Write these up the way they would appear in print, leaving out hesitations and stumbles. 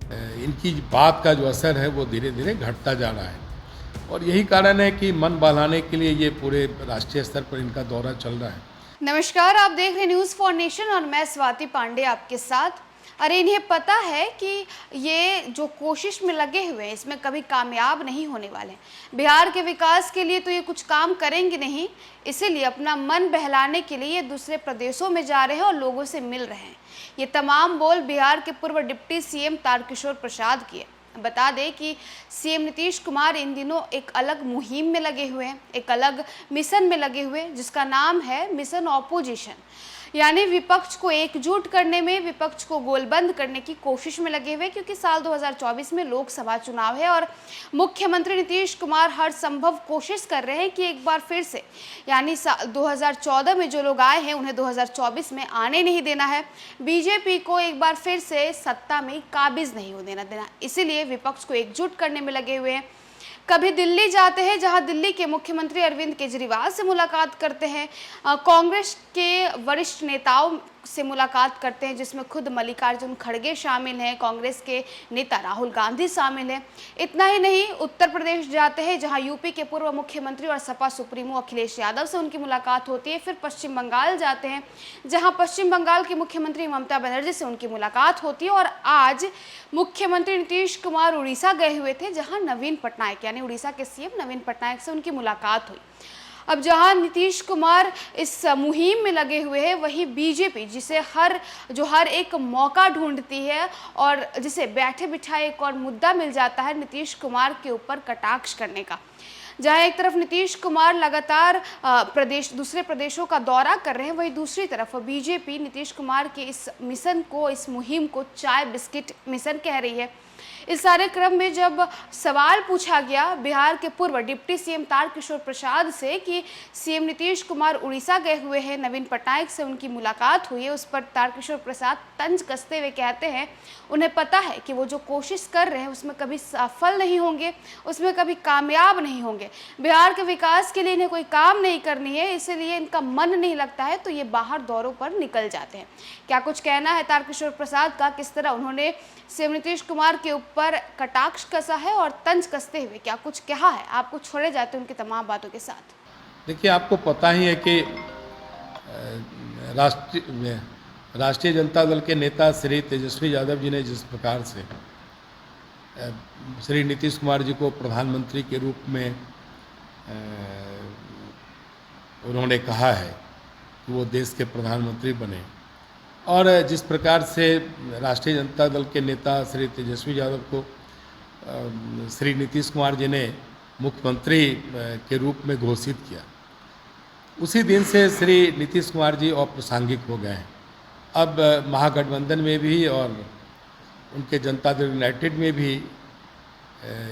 इनकी बात का जो असर है वो धीरे धीरे घटता जा रहा है और यही कारण है कि मन बहलाने के लिए ये पूरे राष्ट्रीय स्तर पर इनका दौरा चल रहा है। नमस्कार, आप देख रहे हैं न्यूज़ फॉर नेशन और मैं स्वाति पांडे आपके साथ। अरे इन्हें पता है कि ये जो कोशिश में लगे हुए हैं इसमें कभी कामयाब नहीं होने वाले। बिहार के विकास के लिए तो ये कुछ काम करेंगे नहीं, इसीलिए अपना मन बहलाने के लिए ये दूसरे प्रदेशों में जा रहे हैं और लोगों से मिल रहे हैं। ये तमाम बोल बिहार के पूर्व डिप्टी सीएम तारकिशोर प्रसाद की है। बता दें कि सीएम नीतीश कुमार इन दिनों एक अलग मुहिम में लगे हुए हैं, एक अलग मिशन में लगे हुए हैं जिसका नाम है मिशन ऑपोजिशन, यानी विपक्ष को एकजुट करने में, विपक्ष को गोलबंद करने की कोशिश में लगे हुए, क्योंकि साल 2024 में लोकसभा चुनाव है और मुख्यमंत्री नीतीश कुमार हर संभव कोशिश कर रहे हैं कि एक बार फिर से, यानी 2014 में जो लोग आए हैं उन्हें 2024 में आने नहीं देना है, बीजेपी को एक बार फिर से सत्ता में काबिज नहीं हो देना। इसीलिए विपक्ष को एकजुट करने में लगे हुए हैं। कभी दिल्ली जाते हैं जहां दिल्ली के मुख्यमंत्री अरविंद केजरीवाल से मुलाकात करते हैं, कांग्रेस के वरिष्ठ नेताओं से मुलाकात करते हैं जिसमें खुद मल्लिकार्जुन खड़गे शामिल हैं, कांग्रेस के नेता राहुल गांधी शामिल हैं। इतना ही नहीं, उत्तर प्रदेश जाते हैं जहां यूपी के पूर्व मुख्यमंत्री और सपा सुप्रीमो अखिलेश यादव से उनकी मुलाकात होती है। फिर पश्चिम बंगाल जाते हैं जहां पश्चिम बंगाल की मुख्यमंत्री ममता बनर्जी से उनकी मुलाकात होती है। और आज मुख्यमंत्री नीतीश कुमार उड़ीसा गए हुए थे जहां नवीन पटनायक यानी उड़ीसा के सीएम नवीन पटनायक से उनकी मुलाकात हुई। अब जहां नीतीश कुमार इस मुहिम में लगे हुए हैं, वहीं बीजेपी जिसे हर एक मौका ढूंढती है और जिसे बैठे बिठाए एक और मुद्दा मिल जाता है नीतीश कुमार के ऊपर कटाक्ष करने का। जहां एक तरफ नीतीश कुमार लगातार दूसरे प्रदेशों का दौरा कर रहे हैं, वहीं दूसरी तरफ बीजेपी नीतीश कुमार के इस मिशन को, इस मुहिम को चाय बिस्किट मिशन कह रही है। इस सारे क्रम में जब सवाल पूछा गया बिहार के पूर्व डिप्टी सीएम तारकिशोर प्रसाद से कि सीएम नीतीश कुमार उड़ीसा गए हुए हैं, नवीन पटनायक से उनकी मुलाकात हुई है, उस पर तारकिशोर प्रसाद तंज कसते हुए कहते हैं उन्हें पता है कि वो जो कोशिश कर रहे हैं उसमें कभी सफल नहीं होंगे, उसमें कभी कामयाब नहीं होंगे। बिहार के विकास के लिए इन्हें कोई काम नहीं करनी है, इसलिए इनका मन नहीं लगता है तो ये बाहर दौरों पर निकल जाते हैं। क्या कुछ कहना है तारकिशोर प्रसाद का, किस तरह उन्होंने सीएम नीतीश कुमार के ऊपर कटाक्ष कसा है और तंज कसते हुए क्या कुछ कहा है, आपको छोड़े जाते हैं उनकी तमाम बातों के साथ। देखिए, आपको पता ही है कि राष्ट्रीय जनता दल के नेता श्री तेजस्वी यादव जी ने जिस प्रकार से श्री नीतीश कुमार जी को प्रधानमंत्री के रूप में उन्होंने कहा है कि वो देश के प्रधानमंत्री बने, और जिस प्रकार से राष्ट्रीय जनता दल के नेता श्री तेजस्वी यादव को श्री नीतीश कुमार जी ने मुख्यमंत्री के रूप में घोषित किया, उसी दिन से श्री नीतीश कुमार जी अप्रासंगिक हो गए हैं। अब महागठबंधन में भी और उनके जनता दल यूनाइटेड में भी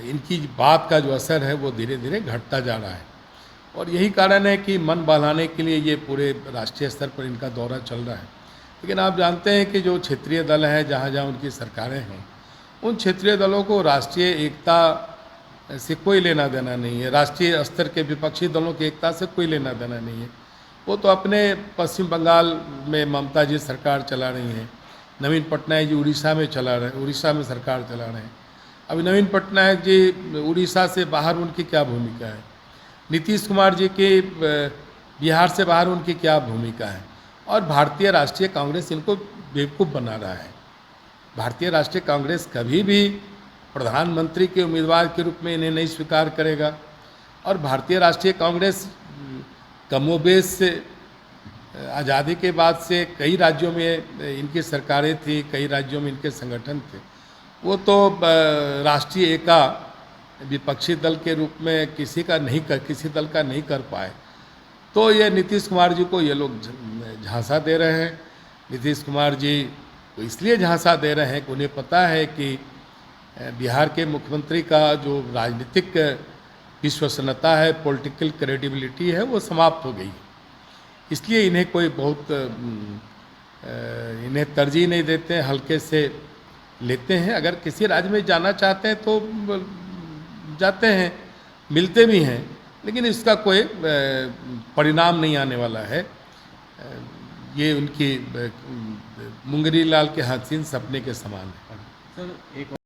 इनकी बात का जो असर है वो धीरे धीरे घटता जा रहा है और यही कारण है कि मन बहलाने के लिए ये पूरे राष्ट्रीय स्तर पर इनका दौरा चल रहा है। लेकिन आप जानते हैं कि जो क्षेत्रीय दल हैं, जहाँ जहाँ उनकी सरकारें हैं, उन क्षेत्रीय दलों को राष्ट्रीय एकता से कोई लेना देना नहीं है, राष्ट्रीय स्तर के विपक्षी दलों की एकता से कोई लेना देना नहीं है। वो तो अपने पश्चिम बंगाल में ममता जी सरकार चला रही हैं, नवीन पटनायक जी उड़ीसा में उड़ीसा में सरकार चला रहे हैं। अभी नवीन पटनायक जी उड़ीसा से बाहर उनकी क्या भूमिका है, नीतीश कुमार जी के बिहार से बाहर उनकी क्या भूमिका है, और भारतीय राष्ट्रीय कांग्रेस इनको बेवकूफ़ बना रहा है। भारतीय राष्ट्रीय कांग्रेस कभी भी प्रधानमंत्री के उम्मीदवार के रूप में इन्हें नहीं स्वीकार करेगा, और भारतीय राष्ट्रीय कांग्रेस कमोबेश से आज़ादी के बाद से कई राज्यों में इनकी सरकारें थी, कई राज्यों में इनके संगठन थे, वो तो राष्ट्रीय एका विपक्षी दल के रूप में किसी दल का नहीं कर पाए। तो ये नीतीश कुमार जी को ये लोग झांसा दे रहे हैं। नीतीश कुमार जी को इसलिए झांसा दे रहे हैं कि उन्हें पता है कि बिहार के मुख्यमंत्री का जो राजनीतिक विश्वसनीयता है, पॉलिटिकल क्रेडिबिलिटी है, वो समाप्त हो गई। इसलिए इन्हें कोई बहुत इन्हें तरजीह नहीं देते हैं, हल्के से लेते हैं। अगर किसी राज्य में जाना चाहते हैं तो जाते हैं, मिलते भी हैं, लेकिन इसका कोई परिणाम नहीं आने वाला है। ये उनकी मुंगरी लाल के हसीन सपने के समान है। सर, एक